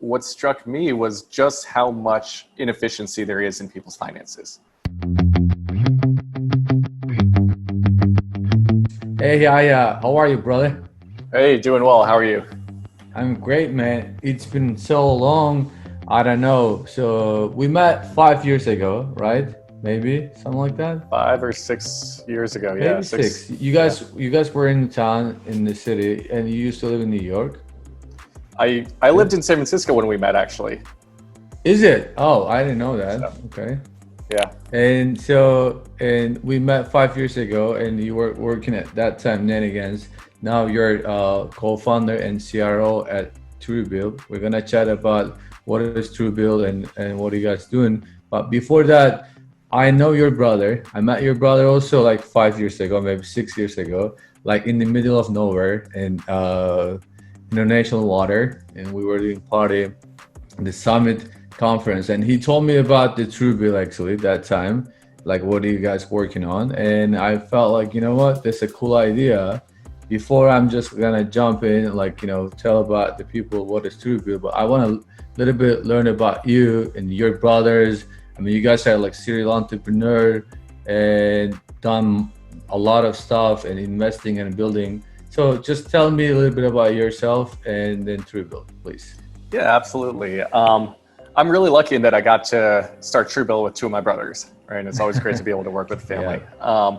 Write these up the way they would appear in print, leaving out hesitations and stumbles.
what struck me was just how much inefficiency there is in people's finances. Hey, Yahya, how are you, brother? Hey, doing well. How are you? I'm great, man. It's been so long. I don't know. So we met 5 years ago, right? Maybe something like that. 5 or 6 years ago. Yeah, Maybe six. six. You Yeah. guys, you guys were in town in the city, and you used to live in New York. I Yeah. lived in San Francisco when we met, actually. Is it? Oh, I didn't know that. So, Okay. yeah. And we met 5 years ago, and you were working at that time, Nanigans. Now you're co-founder and CRO at Truebill. We're gonna chat about what is Truebill and what are you guys doing. But before that, I know your brother. I met your brother also like 5 years ago, maybe 6 years ago, like in the middle of nowhere in international water, and we were doing party the summit conference, and he told me about the Truebill actually that time, like what are you guys working on? And I felt like, you know what, that's a cool idea. Before I'm just gonna jump in, like, tell about the people what is Truebill, but I want to little bit learn about you and your brothers. I mean, you guys are like serial entrepreneur and done a lot of stuff and investing and building. So just tell me a little bit about yourself and then Truebill, please. Yeah, absolutely. I'm really lucky in that I got to start Truebill with two of my brothers, right? And it's always great to be able to work with the family. Yeah.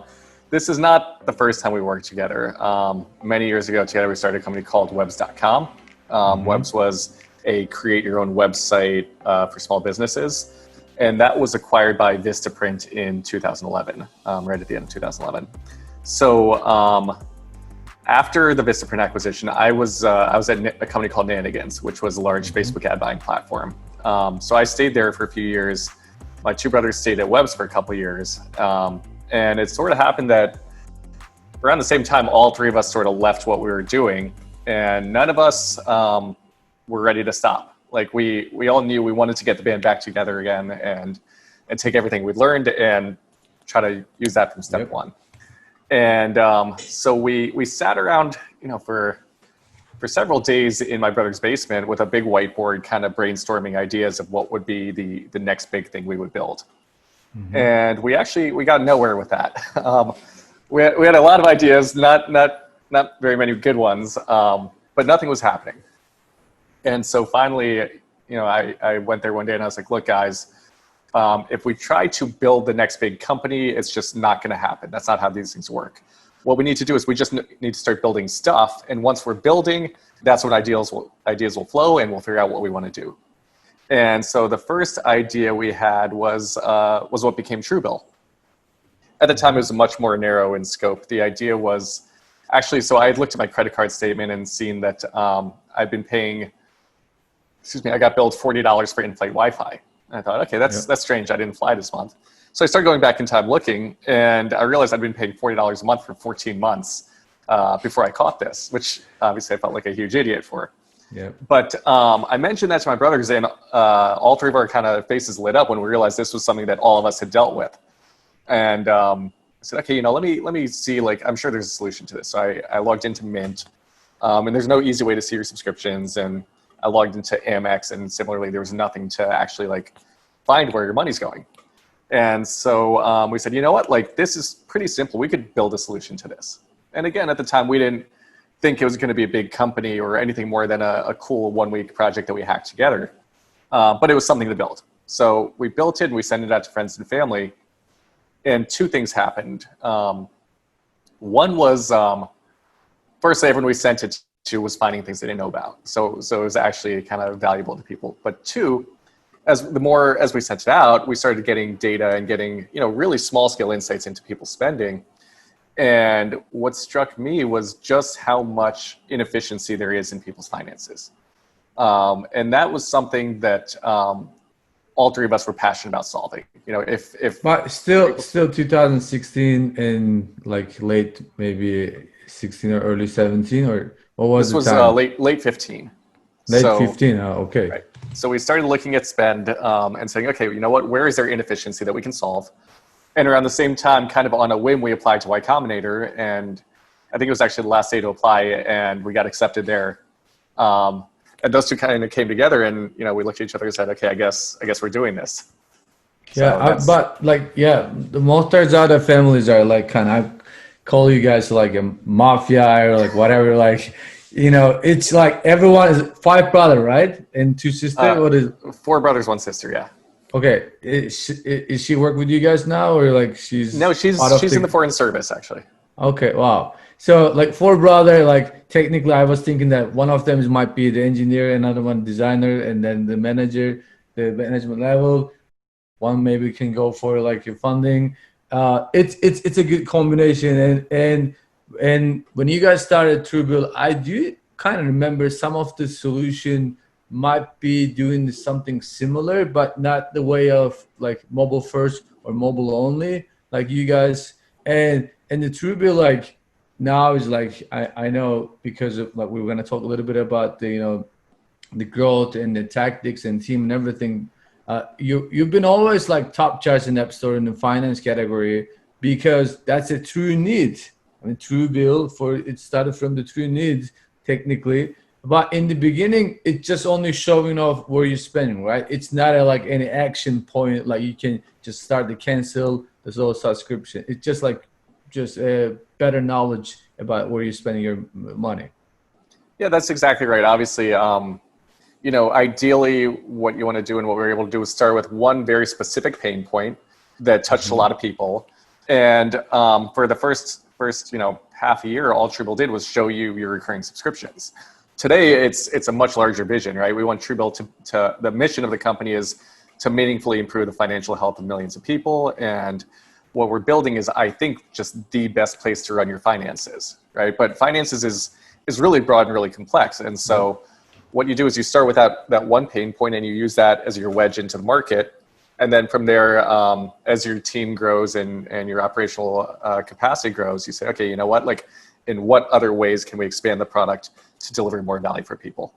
This is not the first time we worked together. Many years ago together, we started a company called Webs.com. Webs was a create your own website for small businesses. And that was acquired by Vistaprint in 2011, right at the end of 2011. So after the Vistaprint acquisition, I was at a company called Nanigans, which was a large Facebook ad buying platform. So I stayed there for a few years. My two brothers stayed at Webs for a couple of years. And it sort of happened that around the same time, all three of us sort of left what we were doing, and none of us were ready to stop. Like we all knew we wanted to get the band back together again and take everything we'd learned and try to use that from step one. And so we sat around, for several days in my brother's basement with a big whiteboard, kind of brainstorming ideas of what would be the next big thing we would build. And we got nowhere with that. We had a lot of ideas, not very many good ones, but nothing was happening. And so finally, I went there one day and I was like, look, guys, if we try to build the next big company, it's just not going to happen. That's not how these things work. What we need to do is we just need to start building stuff. And once we're building, that's when ideas will flow and we'll figure out what we want to do. And so the first idea we had was what became Truebill. At the time, it was much more narrow in scope. The idea was actually, so I had looked at my credit card statement and seen that I've been paying, I got billed $40 for in-flight Wi-Fi. And I thought, okay, that's strange. I didn't fly this month. So I started going back in time looking, and I realized I'd been paying $40 a month for 14 months before I caught this, which obviously I felt like a huge idiot for. Yeah. But I mentioned that to my brothers, and all three of our kind of faces lit up when we realized this was something that all of us had dealt with. And I said, okay, let me see, like, I'm sure there's a solution to this. So I logged into Mint, and there's no easy way to see your subscriptions. And I logged into Amex, and similarly, there was nothing to actually like find where your money's going. And so we said, you know what, like, this is pretty simple. We could build a solution to this. And again, at the time, we didn't think it was going to be a big company or anything more than a cool one-week project that we hacked together. But it was something to build. So we built it and we sent it out to friends and family. And two things happened. One was, firstly, everyone we sent it to was finding things they didn't know about. So it was actually kind of valuable to people. But two, as we sent it out, we started getting data and getting, really small scale insights into people's spending. And what struck me was just how much inefficiency there is in people's finances. And that was something that all three of us were passionate about solving. But still 2016 and like late maybe 16 or early 17, or what was this the was time? late 15. Late 15. Oh, okay. Right. So we started looking at spend and saying, okay, you know what? Where is there inefficiency that we can solve? And around the same time, kind of on a whim, we applied to Y Combinator, and I think it was actually the last day to apply, and we got accepted there. and those two kind of came together, and we looked at each other and said, okay, I guess we're doing this. Yeah, but like, yeah, the Mokhtarzada families are like kind of, I call you guys like a mafia or like whatever. Like, it's like everyone is five brother, right? And two sister. What is? Four brothers, one sister. Yeah. Okay, is she work with you guys now, or like she's No, she's in the foreign service actually. Okay, wow. So like four brother, like technically, I was thinking that one of them might be the engineer, another one designer, and then the manager, the management level. One maybe can go for like your funding. It's a good combination, and when you guys started Truebill, I do kind of remember some of the solution might be doing something similar, but not the way of like mobile first or mobile only, like you guys. And the Truebill like now is like I know because of like we were gonna talk a little bit about the growth and the tactics and team and everything. You've been always like top charts in App Store in the finance category because that's a true need. I mean, Truebill it started from the true needs technically, but in the beginning, it's just only showing off where you're spending, right? It's not like any action point like you can just start to cancel this whole subscription. It's just like a better knowledge about where you're spending your money. Yeah, that's exactly right. Obviously, ideally what you want to do and what we were able to do is start with one very specific pain point that touched a lot of people. And for the first half a year, all Truebill did was show you your recurring subscriptions. Today, it's a much larger vision, right? We want Truebill to the mission of the company is to meaningfully improve the financial health of millions of people. And what we're building is, I think, just the best place to run your finances, right? But finances is really broad and really complex. And so what you do is you start with that one pain point and you use that as your wedge into the market. And then from there, as your team grows and your operational capacity grows, you say, okay, you know what? Like, in what other ways can we expand the product to deliver more value for people?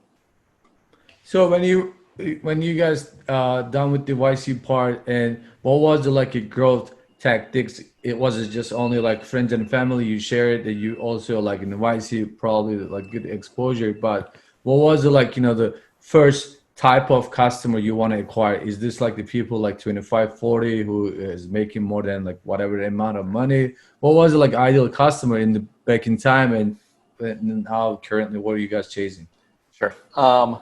So when you guys done with the YC part, and what was the like a growth tactics? It wasn't just only like friends and family you share it, that you also like in the YC probably like good exposure, but what was it like, the first type of customer you want to acquire? Is this like the people like 25, 40 who is making more than like whatever amount of money? What was it like ideal customer in the back in time, and now currently what are you guys chasing? Sure. Well,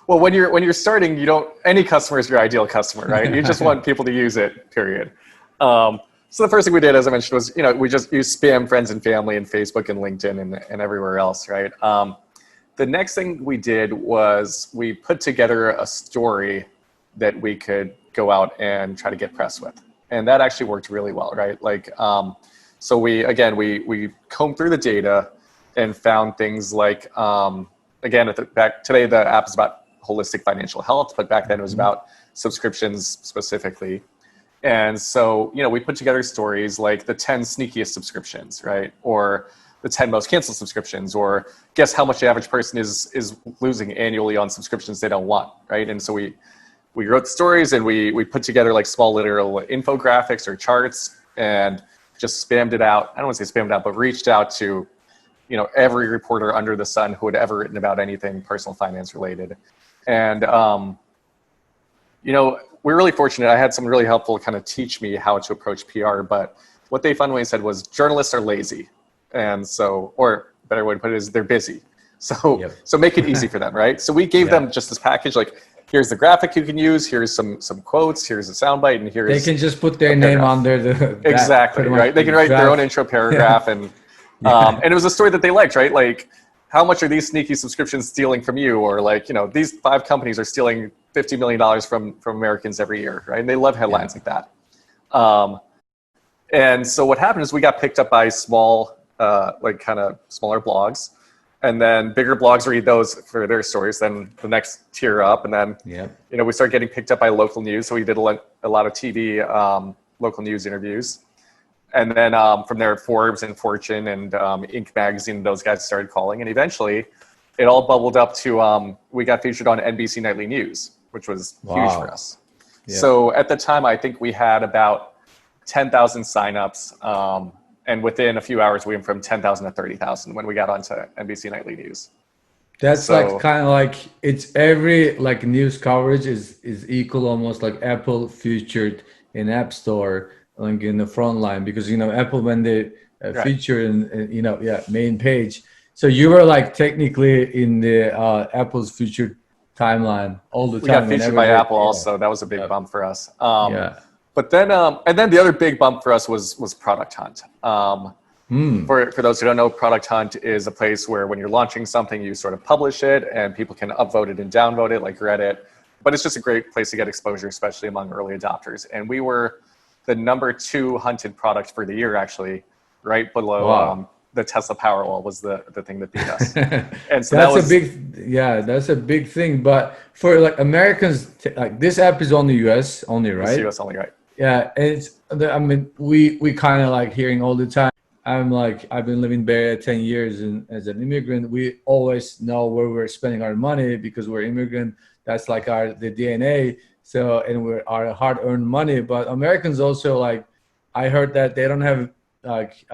when you're starting, any customer is your ideal customer, right? You just want people to use it, period. So the first thing we did, as I mentioned, was, we just use spam friends and family and Facebook and LinkedIn and everywhere else, right? The next thing we did was we put together a story that we could go out and try to get press with. And that actually worked really well, right? Like, so we combed through the data and found things like, again, today the app is about holistic financial health, but back then it was about subscriptions specifically. And so, we put together stories like the 10 sneakiest subscriptions, right? Or the 10 most canceled subscriptions, or guess how much the average person is losing annually on subscriptions they don't want, right? And so we wrote the stories and we put together like small literal infographics or charts and just spammed it out. I don't want to say spammed out, but reached out to, every reporter under the sun who had ever written about anything personal finance related. And, we're really fortunate. I had someone really helpful kind of teach me how to approach PR, but what they fundamentally said was journalists are lazy. And so, or better way to put it is they're busy. So, so make it easy for them, right? So we gave them just this package, like, here's the graphic you can use, here's some quotes, here's a soundbite, and here's they can just put their name on there. Exactly, right? They can write their own intro paragraph, and and it was a story that they liked, right? Like, how much are these sneaky subscriptions stealing from you? Or like, these 5 companies are stealing $50 million from Americans every year, right? And they love headlines like that. And so what happened is we got picked up by small, like kind of smaller blogs, and then bigger blogs read those for their stories. Then the next tier up, and then we started getting picked up by local news. So we did a lot of TV, local news interviews, and then from there, Forbes and Fortune and Inc. magazine, those guys started calling, and eventually, it all bubbled up to we got featured on NBC Nightly News, which was huge for us. So at the time, I think we had about 10,000 signups. And within a few hours, we went from 10,000 to 30,000 when we got onto NBC Nightly News. That's like So kind of like it's every like news coverage is equal almost like Apple featured in App Store like in the front line because Apple when they right. feature in main page. So you were like technically in the Apple's featured timeline all the We got time featured whenever by they Apple also. That was a big yeah bump for us. yeah. But then, and then the other big bump for us was Product Hunt. Hmm. For those who don't know, Product Hunt is a place where when you're launching something, you sort of publish it and people can upvote it and downvote it like Reddit. But it's just a great place to get exposure, especially among early adopters. And we were the #2 hunted product for the year, actually, right below Wow. the Tesla Powerwall was the thing that beat us. And so that That's a was big, yeah, that's a big thing. But for like Americans, like this app is only US only, this right? US only, right? Yeah, and I mean, we kind of like hearing all the time. I'm like, I've been living there 10 years, and as an immigrant, we always know where we're spending our money because we're immigrant. That's like the DNA. So, and we're our hard-earned money. But Americans also like, I heard that they don't have like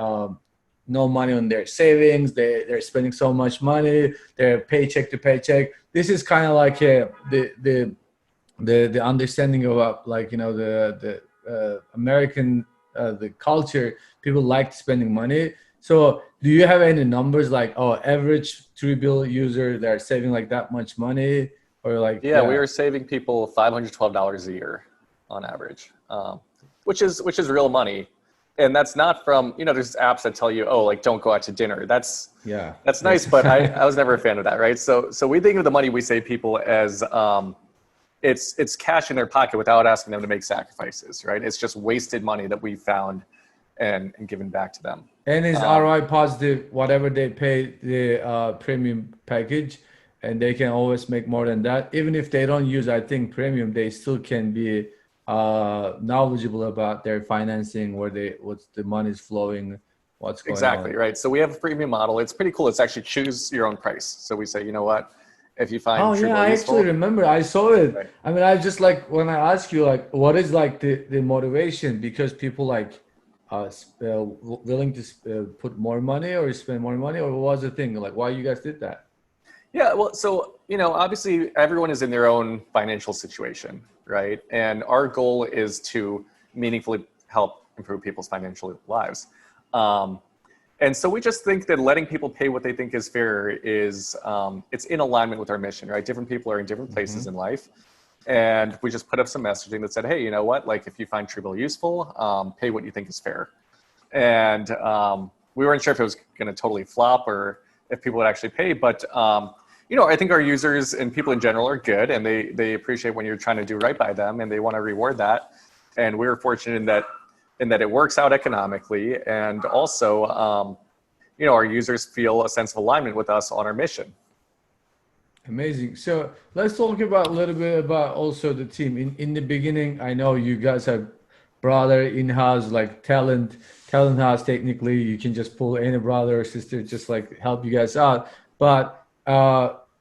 no money on their savings. They're spending so much money. They're paycheck to paycheck. This is kind of like the understanding of like the American the culture. People like spending money. So do you have any numbers like average Truebill user they're saving like that much money or like Yeah, we yeah were saving people $512 a year on average, which is real money, and that's not from there's apps that tell you, oh, like don't go out to dinner. yeah That's nice, this but I was never a fan of that, right? So we think of the money we save people as it's cash in their pocket without asking them to make sacrifices, right? It's just wasted money that we found and given back to them. and is Um, ROI positive whatever they pay the premium package and they can always make more than that even if they don't use I think premium they still can be knowledgeable about their financing where they what's the money's flowing what's going exactly, on. right. So we have a freemium model. It's pretty cool. It's actually choose your own price. So we say, you know what, if you find Oh yeah, Truebill I actually useful, remember. I saw it. right? I mean, I just like when I ask you like, what is like the motivation? Because people like willing to put more money or spend more money, or what was the thing? Like, why you guys did that? Yeah, well, so, obviously everyone is in their own financial situation, right? And our goal is to meaningfully help improve people's financial lives. Um, and so we just think that letting people pay what they think is fair is, it's in alignment with our mission, right? Different people are in different places in life. And we just put up some messaging that said, hey, you know what? Like if you find Truebill useful, pay what you think is fair. And we weren't sure if it was going to totally flop or if people would actually pay, but I think our users and people in general are good, and they appreciate when you're trying to do right by them, and they want to reward that. And we're fortunate in that it works out economically, and also our users feel a sense of alignment with us on our mission. Amazing. So let's talk about a little bit about also the team. In the beginning, I know you guys have brother in-house like talent house. Technically, you can just pull any brother or sister just like help you guys out. But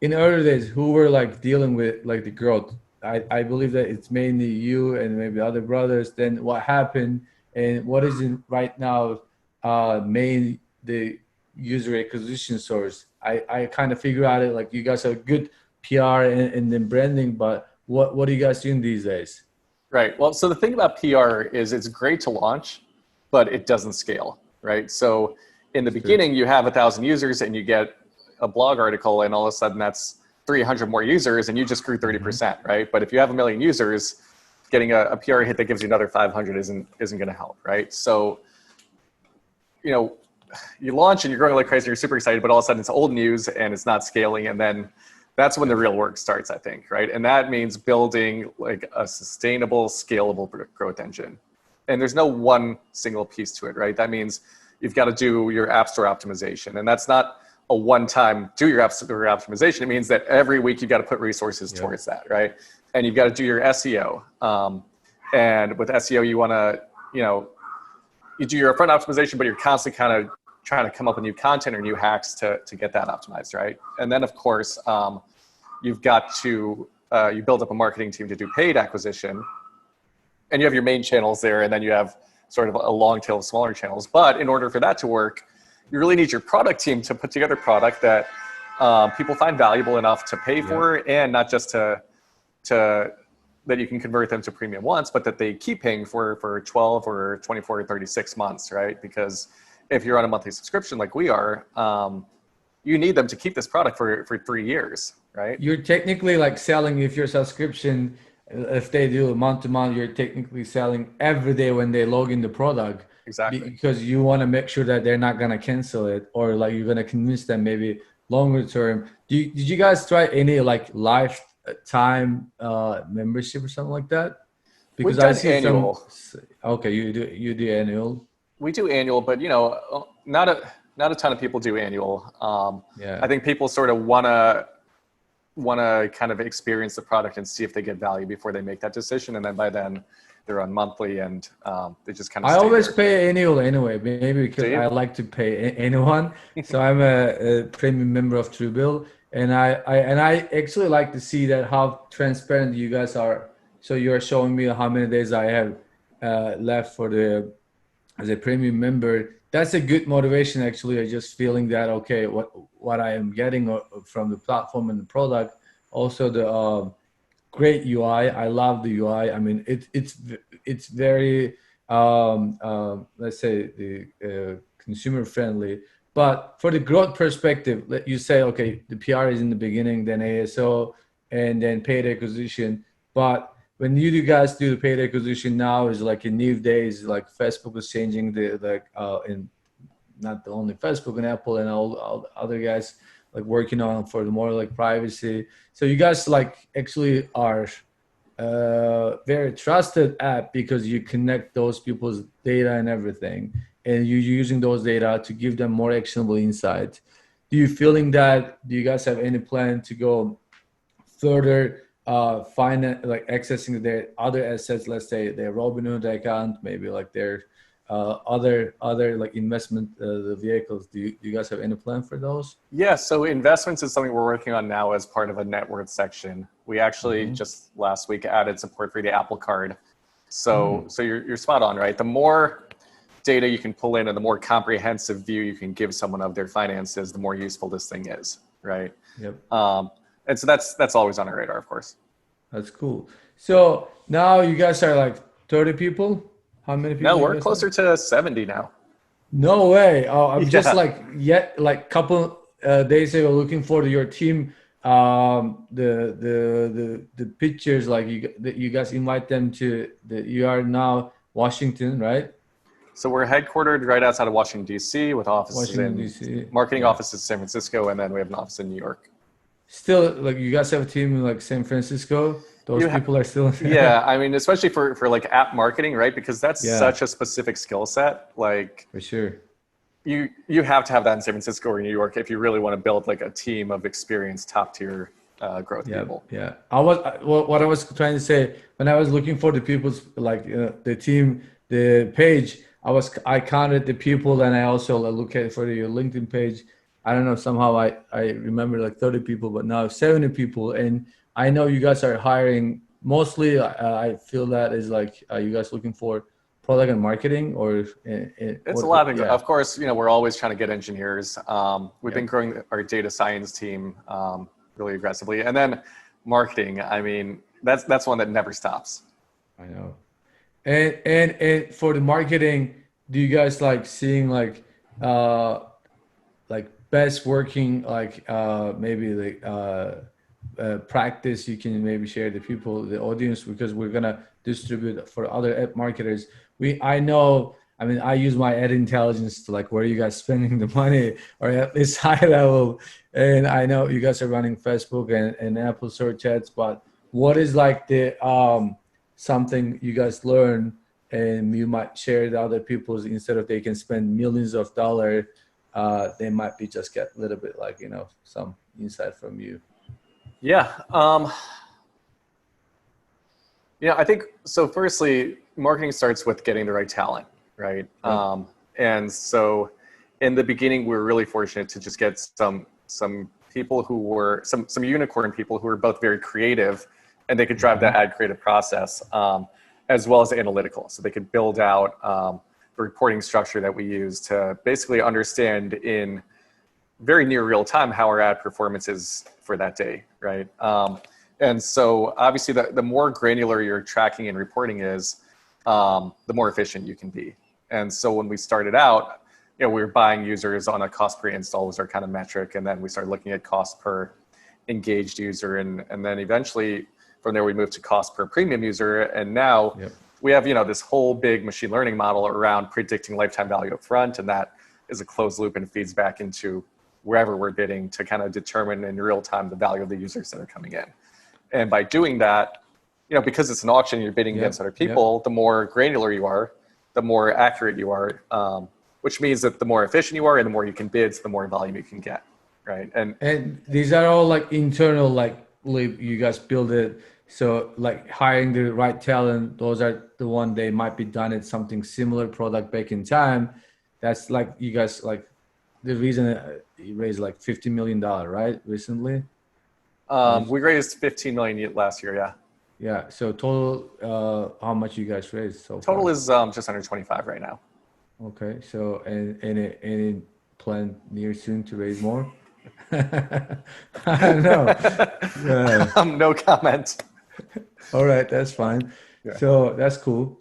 in early days, who were like dealing with like the growth? I believe that it's mainly you and maybe other brothers. Then what happened and what is in right now main the user acquisition source. I kind of figure out it like you guys are good PR and then branding, but what are you guys doing these days? Right. Well, so the thing about PR is it's great to launch, but it doesn't scale, right? So in the It's true. beginning, you have 1,000 users and you get a blog article, and all of a sudden that's 300 more users, and you just grew Hmm. 30%, right? But if you have 1 million users, getting a PR hit that gives you another 500 isn't going to help, right? So you know, you launch and you're growing like crazy, you're super excited, but all of a sudden it's old news and it's not scaling. And then that's when the real work starts, I think, right? And that means building like a sustainable, scalable growth engine. And there's no one single piece to it, right? That means you've got to do your App Store optimization. And that's not a one-time do your App Store optimization. It means that every week you've got to put resources Yeah. towards that, right? And you've got to do your SEO. And with SEO, you want to, you do your front optimization, but you're constantly kind of trying to come up with new content or new hacks to get that optimized, right? And then, of course, you've got to, you build up a marketing team to do paid acquisition. And you have your main channels there, and then you have sort of a long tail of smaller channels. But in order for that to work, you really need your product team to put together product that people find valuable enough to pay for, and not just to that you can convert them to premium once, but that they keep paying for 12 or 24 or 36 months, right? Because if you're on a monthly subscription like we are, you need them to keep this product for 3 years, right? You're technically like selling, if your subscription, if they do month to month, you're technically selling every day when they log in the product. Exactly. Because you want to make sure that they're not going to cancel it, or like you're going to convince them maybe longer term. Did you guys try any like lifetime membership or something like that? Because We've I done see annual. Okay, you do annual. We do annual, but not a ton of people do annual. I think people sort of wanna kind of experience the product and see if they get value before they make that decision, and then by then they're on monthly, and they just kind of. I always pay annual anyway, maybe because I like to pay anyone. So I'm a premium member of Truebill, and I actually like to see that how transparent you guys are. So you're showing me how many days I have left for as a premium member. That's a good motivation actually. I just feeling that okay, what I am getting from the platform and the product, also the great UI. I love the UI. I mean, it's very let's say the consumer friendly. But for the growth perspective, let you say okay, the PR is in the beginning, then ASO, and then paid acquisition. But when you guys do the paid acquisition now, is like in new days, like Facebook is changing in not the only Facebook and Apple and all other guys like working on for the more like privacy. So you guys like actually are very trusted app because you connect those people's data and everything, and you're using those data to give them more actionable insight. Do you you guys have any plan to go further like accessing their other assets, let's say their Robinhood account, maybe like their other like investment vehicles? Do you guys have any plan for those? Yeah, so investments is something we're working on now as part of a net worth section. We actually just last week added support for the Apple Card. So you're spot on, right? The more data you can pull in and the more comprehensive view you can give someone of their finances, the more useful this thing is, right? Yep. And so that's always on our radar, of course. That's cool. So now you guys are like 30 people? How many people? No, we're closer to 70 now. No way. Oh, I'm just like couple days ago looking for your team. The pictures, like you guys invite them to you are now Washington, right? So we're headquartered right outside of Washington, D.C. with offices marketing offices in San Francisco, and then we have an office in New York. Still, like you guys have a team in like San Francisco. Those people are still. Yeah, I mean, especially for like app marketing, right? Because that's such a specific skill set. Like for sure, you have to have that in San Francisco or New York if you really want to build like a team of experienced, top tier growth people. Yeah, what I was trying to say when I was looking for the people's like the team, the page. I counted the people, and I also look at for your LinkedIn page. I don't know, somehow I remember like 30 people, but now 70 people. And I know you guys are hiring mostly. I feel that is like, are you guys looking for product and marketing or? It's a lot of things. Of course, we're always trying to get engineers. We've been growing our data science team really aggressively. And then marketing, I mean, that's one that never stops. I know. And for the marketing, do you guys like seeing like best working like maybe the practice you can maybe share the people, the audience, because we're gonna distribute for other app marketers. I mean, I use my ad intelligence to like where you guys spending the money, or at least high level. And I know you guys are running Facebook and Apple search ads, but what is like the something you guys learn and you might share with other people instead of they can spend millions of dollars, they might be just get a little bit like, some insight from you. Yeah. I think, so firstly, marketing starts with getting the right talent, right? And so in the beginning, we were really fortunate to just get some people who were, some unicorn people who were both very creative and they could drive that ad creative process, as well as analytical. So they could build out the reporting structure that we use to basically understand in very near real time how our ad performance is for that day, right? And so obviously the more granular your tracking and reporting is, the more efficient you can be. And so when we started out, we were buying users on a cost per install was our kind of metric. And then we started looking at cost per engaged user. And then eventually from there, we moved to cost per premium user. And now we have, this whole big machine learning model around predicting lifetime value up front. And that is a closed loop and feeds back into wherever we're bidding to kind of determine in real time the value of the users that are coming in. And by doing that, because it's an auction, you're bidding against other people, the more granular you are, the more accurate you are, which means that the more efficient you are and the more you can bid, so the more volume you can get, right? And these are all like internal, like you guys build it. So like hiring the right talent, those are the one they might be done at something similar product back in time. That's like you guys like the reason you raised like $50 million, right? Recently. We raised 15 million last year. Yeah. Yeah. So total, how much you guys raised so Total far? is just under 25 right now. Okay. So any plan near soon to raise more? I don't know. No comment. All right, that's fine. Yeah. So that's cool.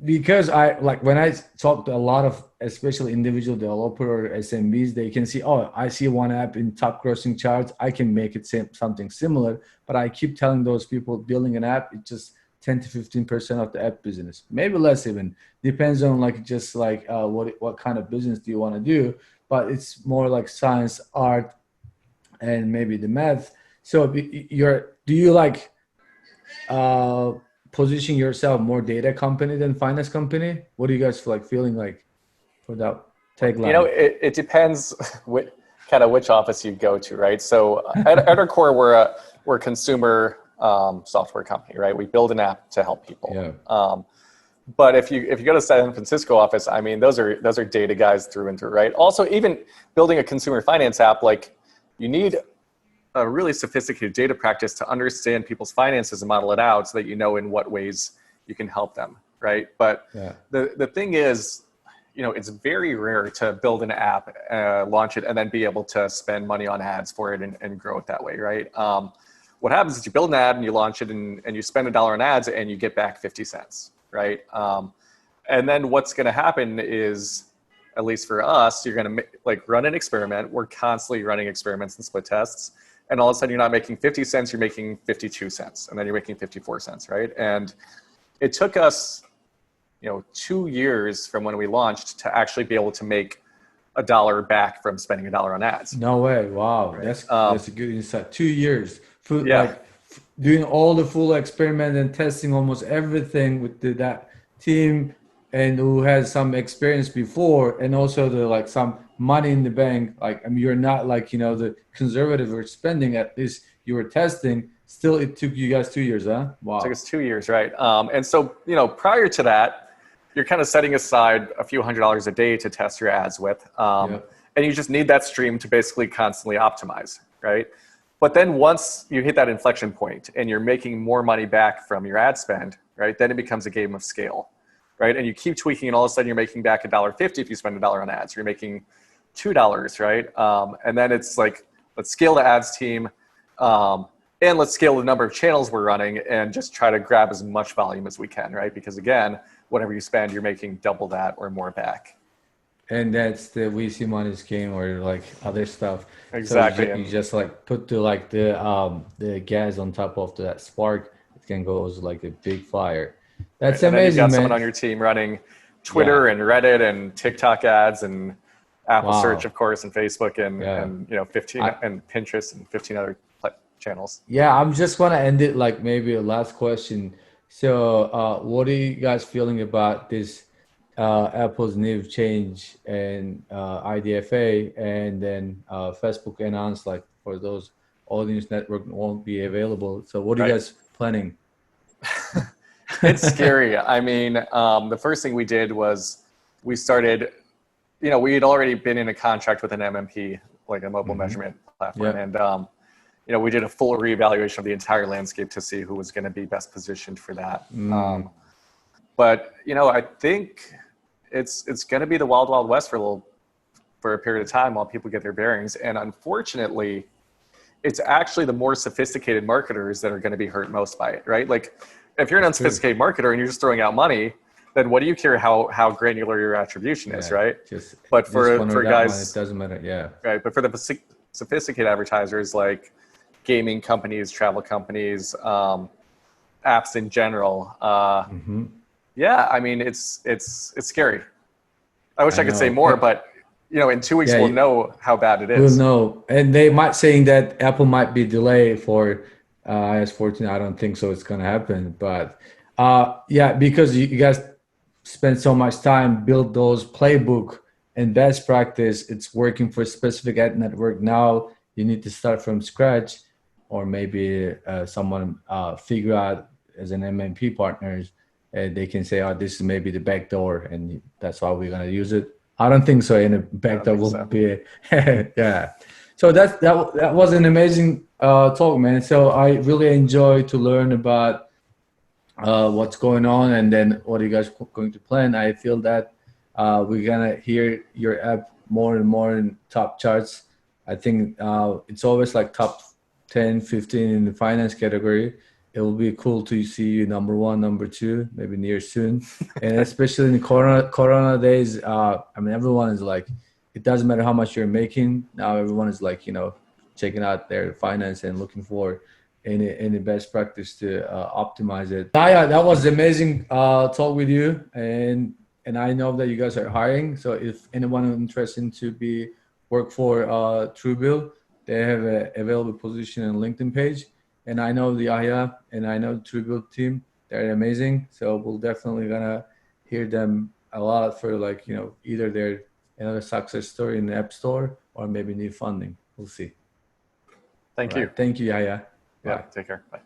Because I like when I talk to a lot of especially individual developer or SMBs, they can see, oh, I see one app in top grossing charts. I can make it something similar. But I keep telling those people building an app, it's just 10 to 15% of the app business, maybe less even. Depends on like just like what kind of business do you want to do. But it's more like science, art, and maybe the math. So do you like position yourself more data company than finance company? What do you guys like feeling like for that tagline? It depends which office you go to, right? So at our core, we're a consumer software company, right? We build an app to help people. Yeah. But if you go to San Francisco office, I mean, those are data guys through and through, right? Also, even building a consumer finance app, like you need a really sophisticated data practice to understand people's finances and model it out so that you know in what ways you can help them, right? But the thing is, it's very rare to build an app, launch it, and then be able to spend money on ads for it and grow it that way, right? What happens is you build an ad and you launch it and you spend $1 on ads and you get back 50 cents, right? And then what's going to happen is, at least for us, you're going to run an experiment. We're constantly running experiments and split tests. And all of a sudden you're not making 50 cents, you're making 52 cents. And then you're making 54 cents, right? And it took us, 2 years from when we launched to actually be able to make $1 back from spending $1 on ads. No way. Wow. Right? That's a good insight. 2 years. Like doing all the full experiment and testing almost everything with that team and who has some experience before and also some money in the bank. Like, I mean, you're not like, the conservative or spending, at least you were testing. Still, it took you guys 2 years, huh? Wow. It took us 2 years, right? And so, prior to that, you're kind of setting aside a few $100s a day to test your ads with. And you just need that stream to basically constantly optimize, right? But then once you hit that inflection point and you're making more money back from your ad spend, right? Then it becomes a game of scale, right? And you keep tweaking and all of a sudden you're making back $1.50 if you spend $1 on ads. You're making $2, right? And then it's like, let's scale the ads team and let's scale the number of channels we're running and just try to grab as much volume as we can, right? Because again, whatever you spend, you're making double that or more back. And that's the VC money scheme or like other stuff. Exactly. So you just like put the gas on top of that spark. It can go as like a big fire. That's amazing, and then you've got man. someone on your team running Twitter and Reddit and TikTok ads and Apple search, of course, and Facebook and 15 and Pinterest and 15 other channels. Yeah, I'm just gonna end it like maybe a last question. So, what are you guys feeling about this Apple's new change and IDFA, and then Facebook announced like for those audience network won't be available. So, what are you guys planning? It's scary. I mean, the first thing we did was we started. We had already been in a contract with an MMP, like a mobile measurement platform, and we did a full reevaluation of the entire landscape to see who was going to be best positioned for that. But I think it's going to be the wild, wild west for a for a period of time while people get their bearings. And unfortunately, it's actually the more sophisticated marketers that are going to be hurt most by it, right? Like if you're an unsophisticated marketer and you're just throwing out money, then what do you care how granular your attribution is, right? But for guys, one, it doesn't matter. Yeah. Right. But for the sophisticated advertisers like gaming companies, travel companies, apps in general, yeah, I mean, it's scary. I wish I could say more, but in 2 weeks we'll know how bad it is. We'll know, and they might saying that Apple might be delayed for iOS 14. I don't think so. It's gonna happen, but yeah, because you guys spend so much time build those playbook and best practice. It's working for a specific ad network. Now you need to start from scratch, or maybe someone figure out as an MMP partners. They can say, oh, this is maybe the back door, and that's why we're going to use it. I don't think so. In a back door will be, yeah. So that was an amazing talk, man. So I really enjoyed to learn about what's going on, and then what are you guys going to plan. I feel that we're going to hear your app more and more in top charts. I think it's always like top 10, 15 in the finance category. It will be cool to see you number 1, number 2, maybe near soon. And especially in Corona days, I mean, everyone is like, it doesn't matter how much you're making. Now everyone is like, checking out their finance and looking for any best practice to optimize it. Yeah, that was amazing talk with you. And I know that you guys are hiring. So if anyone is interested to work for Truebill, they have an available position on LinkedIn page. And I know the Yahya and I know the Truebill team, they're amazing. So we'll definitely gonna hear them a lot for either their another success story in the App Store or maybe new funding. We'll see. Thank you. Thank you, Yahya. Yeah, take care. Bye.